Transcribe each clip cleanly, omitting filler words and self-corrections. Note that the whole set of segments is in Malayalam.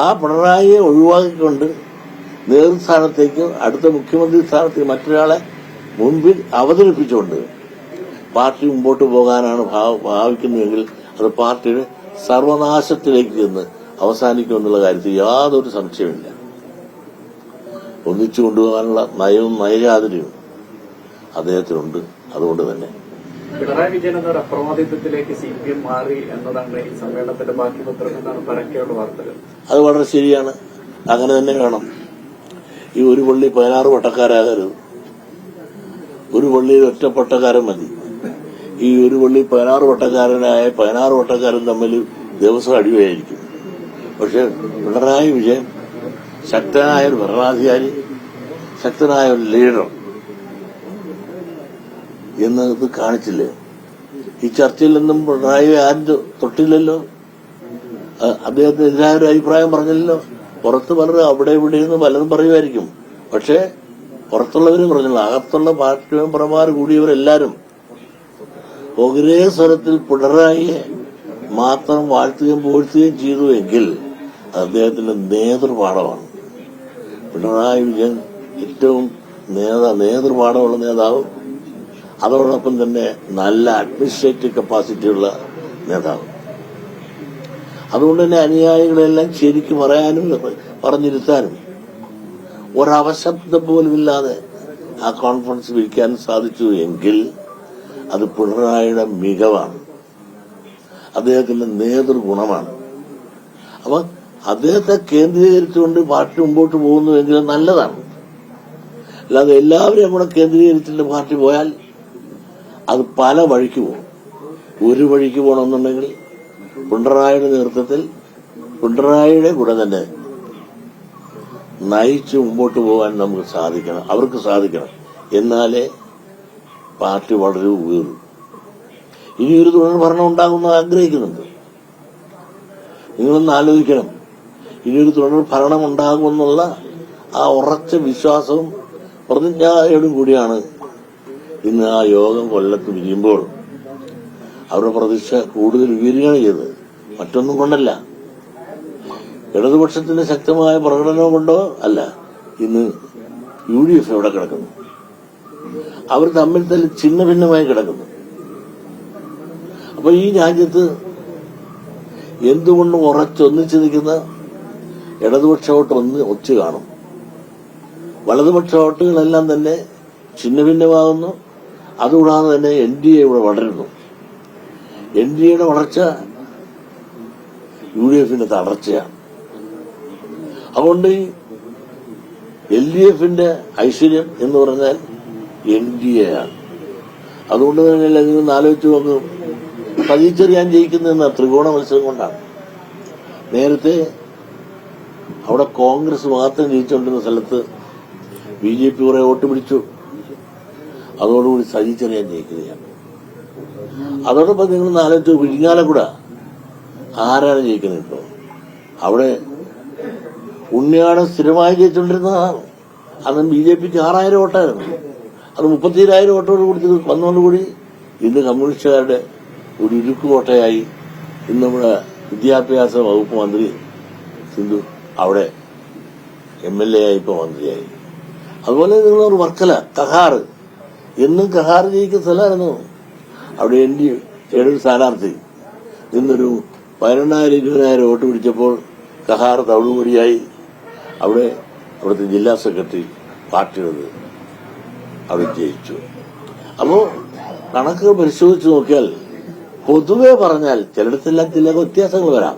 ആ പിണറായിയെ ഒഴിവാക്കിക്കൊണ്ട് നേതൃസ്ഥാനത്തേക്ക് അടുത്ത മുഖ്യമന്ത്രി സ്ഥാനത്തേക്ക് മറ്റൊരാളെ മുൻപിൽ അവതരിപ്പിച്ചുകൊണ്ട് പാർട്ടി മുമ്പോട്ട് പോകാനാണ് ഭാവിക്കുന്നതെങ്കിൽ അത് പാർട്ടിയുടെ സർവനാശത്തിലേക്ക് ചെന്ന് അവസാനിക്കുമെന്നുള്ള കാര്യത്തിൽ യാതൊരു സംശയമില്ല. ഒന്നിച്ചു കൊണ്ടുപോകാനുള്ള നയവും നയചാതുര്യവും അദ്ദേഹത്തിനുണ്ട്. അതുകൊണ്ട് തന്നെ പിണറായി വിജയൻ എന്നൊരു അപ്രമാദിത്വത്തിലേക്ക് CPM മാറി എന്നതാണ് ഈ സമ്മേളനത്തിന്റെ ബാക്കി പത്രം എന്നാണ് പരക്കെയുള്ള വാർത്തകൾ. അത് വളരെ ശരിയാണ്. അങ്ങനെ തന്നെ വേണം. ഈ ഒരു പള്ളി 16 പട്ടക്കാരാകരുത്. ഒരു പള്ളിയിൽ ഒറ്റ പട്ടക്കാരൻ മതി. ഈ ഒരു പള്ളി 16 പട്ടക്കാരനായ 16 പട്ടക്കാരൻ തമ്മിൽ ദിവസം അടിവയായിരിക്കും. പക്ഷെ പിണറായി വിജയൻ ശക്തനായ ഒരു ഭരണാധികാരി, ശക്തനായ ഒരു ലീഡർ എന്നത് കാണിച്ചില്ലേ? ഈ ചർച്ചയിൽ നിന്നും പിണറായി ആരും തൊട്ടില്ലല്ലോ. അദ്ദേഹത്തിനെതിരായ ഒരു അഭിപ്രായം പറഞ്ഞില്ലല്ലോ. പുറത്ത് പലരും അവിടെ ഇവിടെ നിന്ന് പലതും പറയുമായിരിക്കും. പക്ഷേ പുറത്തുള്ളവരും പറഞ്ഞില്ല. അകത്തുള്ള പാർട്ടി മെമ്പർമാർ കൂടിയവരെല്ലാരും ഒരേ സ്വരത്തിൽ പിണറായിയെ മാത്രം വാഴ്ത്തുകയും പോഴ്ത്തുകയും ചെയ്തു എങ്കിൽ അദ്ദേഹത്തിന്റെ നേതൃപാഠമാണ്. പിണറായി വിജയൻ ഏറ്റവും നേതൃപാഠമുള്ള നേതാവ്, അതോടൊപ്പം തന്നെ നല്ല അഡ്മിനിസ്ട്രേറ്റീവ് കപ്പാസിറ്റിയുള്ള നേതാവ്. അതുകൊണ്ട് തന്നെ അനുയായികളെല്ലാം ശരിക്കും പറയാനും പറഞ്ഞിരുത്താനും ഒരവശബ്ദം പോലുമില്ലാതെ ആ കോൺഫറൻസ് വിളിക്കാൻ സാധിച്ചു എങ്കിൽ അത് പിണറായിയുടെ മികവാണ്, അദ്ദേഹത്തിന്റെ നേതൃഗുണമാണ്. അപ്പൊ അദ്ദേഹത്തെ കേന്ദ്രീകരിച്ചുകൊണ്ട് പാർട്ടി മുമ്പോട്ട് പോകുന്നുവെങ്കിൽ നല്ലതാണ്. അല്ലാതെ എല്ലാവരെയും കൂടെ കേന്ദ്രീകരിച്ചിട്ട് പാർട്ടി പോയാൽ അത് പല വഴിക്ക് പോകും. ഒരു വഴിക്ക് പോകണമെന്നുണ്ടെങ്കിൽ പിണറായിയുടെ നേതൃത്വത്തിൽ പിണറായിയുടെ കൂടെ തന്നെ നയിച്ച് മുമ്പോട്ട് പോകാൻ നമുക്ക് സാധിക്കണം, അവർക്ക് സാധിക്കണം. എന്നാലേ പാർട്ടി വളരെ ഉയരും. ഇനിയൊരു തുടർ ഭരണം ഉണ്ടാകുമെന്ന് ആഗ്രഹിക്കുന്നുണ്ട്. നിങ്ങളൊന്ന് ആലോചിക്കണം. ഇനിയൊരു തുടർ ഭരണം ഉണ്ടാകുമെന്നുള്ള ആ ഉറച്ച വിശ്വാസവും പ്രതിജ്ഞയോടും കൂടിയാണ് ഇന്ന് ആ യോഗം കൊല്ലത്ത് വിരിയുമ്പോൾ അവരുടെ പ്രതീക്ഷ കൂടുതൽ ഉയരുകയാണ് ചെയ്തത്. മറ്റൊന്നും കൊണ്ടല്ല, ഇടതുപക്ഷത്തിന്റെ ശക്തമായ പ്രകടനം കൊണ്ടോ അല്ല. ഇന്ന് UDF എവിടെ കിടക്കുന്നു? അവർ തമ്മിൽ തന്നെ ഛിന്ന ഭിന്നമായി കിടക്കുന്നു. അപ്പൊ ഈ രാജ്യത്ത് എന്തുകൊണ്ടും ഉറച്ചൊന്നിച്ചു നിൽക്കുന്ന ഇടതുപക്ഷ വോട്ട് ഒച്ചു കാണും. വലതുപക്ഷ വോട്ടുകളെല്ലാം തന്നെ ഛിന്ന ഭിന്നമാകുന്നു. അതുകൂടാതെ തന്നെ NDA ഇവിടെ വളരുന്നു. NDAയുടെ വളർച്ച UDFന്റെ തളർച്ചയാണ്. അതുകൊണ്ട് LDFന്റെ ഐശ്വര്യം എന്ന് പറഞ്ഞാൽ NDA ആണ്. അതുകൊണ്ട് തന്നെ നിങ്ങൾ ആലോചിച്ച് നോക്കും, പതിച്ചെറിയാൻ ജയിക്കുന്നതെന്ന ത്രികോണ മത്സരം കൊണ്ടാണ്. നേരത്തെ അവിടെ കോൺഗ്രസ് മാത്രം ജയിച്ചുകൊണ്ടിരുന്ന സ്ഥലത്ത് BJP കുറെ വോട്ട് പിടിച്ചു. അതോടുകൂടി സജിച്ചെറിയാൻ ജയിക്കുകയാണ്. അതോടൊപ്പം നിങ്ങൾ ആലോചിച്ച് വിഴിഞ്ഞാലക്കുട ആരാണ് ജയിക്കുന്നത്? ഇപ്പോ അവിടെ ഉണ്ണിയാടൻ സ്ഥിരമായി ജയിച്ചുകൊണ്ടിരുന്നതാണ്. അന്ന് BJPക്ക് 6000 വോട്ടായിരുന്നു. അത് 37,000 വോട്ടോട് കൂടി വന്നതോടുകൂടി ഇന്ന് കമ്മ്യൂണിസ്റ്റുകാരുടെ ഒരു ഇരുക്കുകോട്ടയായി ഇന്ന് നമ്മുടെ വിദ്യാഭ്യാസ വകുപ്പ് മന്ത്രി സിന്ധു അവിടെ MLA ആയി ഇപ്പൊ മന്ത്രിയായി. അതുപോലെ നിങ്ങൾ വർക്കല, കഹാർ, എന്നും കഹാർ ജയിക്കുന്ന സ്ഥലമായിരുന്നു. അവിടെ NDAയുടെ ഒരു സ്ഥാനാർത്ഥി ഇന്നൊരു 18,000-20,000 വോട്ട് പിടിച്ചപ്പോൾ കഹാർ തവിടുപൊടിയായി. അവിടുത്തെ ജില്ലാ സെക്രട്ടറി പാർട്ടിയുടെ അവിടെ ജയിച്ചു. അപ്പോ കണക്ക് പരിശോധിച്ച് നോക്കിയാൽ പൊതുവെ പറഞ്ഞാൽ ചിലയിടത്തെല്ലാം ചില വ്യത്യാസങ്ങൾ വരാം.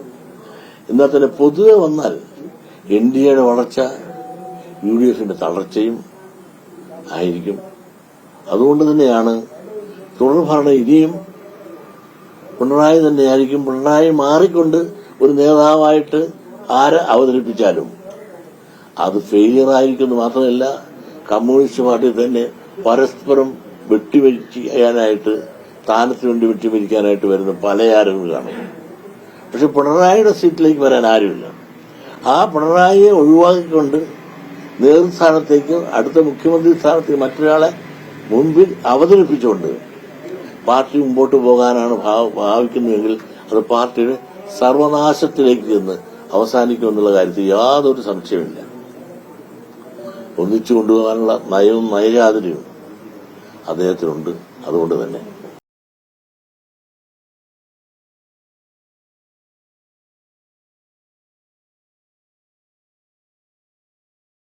എന്നാൽ തന്നെ പൊതുവെ വന്നാൽ NDAയുടെ വളർച്ച UDFന്റെ തളർച്ചയും ആയിരിക്കും. അതുകൊണ്ട് തന്നെയാണ് തുടർ ഭരണം ഇനിയും പിണറായി തന്നെയായിരിക്കും. പിണറായി മാറിക്കൊണ്ട് ഒരു നേതാവായിട്ട് ആരെ അവതരിപ്പിച്ചാലും അത് ഫെയിലിയർ ആയിരിക്കുമെന്ന് മാത്രമല്ല, കമ്മ്യൂണിസ്റ്റ് പാർട്ടി തന്നെ പരസ്പരം വെട്ടിമരിക്കാനായിട്ട്, സ്ഥാനത്തിന് വേണ്ടി വെട്ടിമരിക്കാനായിട്ട് വരുന്ന പല ആരും കാണും. പക്ഷെ പിണറായിയുടെ സീറ്റിലേക്ക് വരാൻ ആരുമില്ല. ആ പിണറായിയെ ഒഴിവാക്കിക്കൊണ്ട് നേതൃസ്ഥാനത്തേക്ക് അടുത്ത മുഖ്യമന്ത്രി സ്ഥാനത്തേക്ക് മറ്റൊരാളെ മുൻപിൽ അവതരിപ്പിച്ചുകൊണ്ട് പാർട്ടി മുമ്പോട്ട് പോകാനാണ് ഭാവിക്കുന്നതെങ്കിൽ അത് പാർട്ടിയുടെ സർവനാശത്തിലേക്ക് ചെന്ന് അവസാനിക്കുമെന്നുള്ള കാര്യത്തിൽ യാതൊരു സംശയമില്ല. ഒന്നിച്ചു കൊണ്ടുപോകാനുള്ള നയവും നയചാതുര്യവും അദ്ദേഹത്തിനുണ്ട്. അതുകൊണ്ട് തന്നെ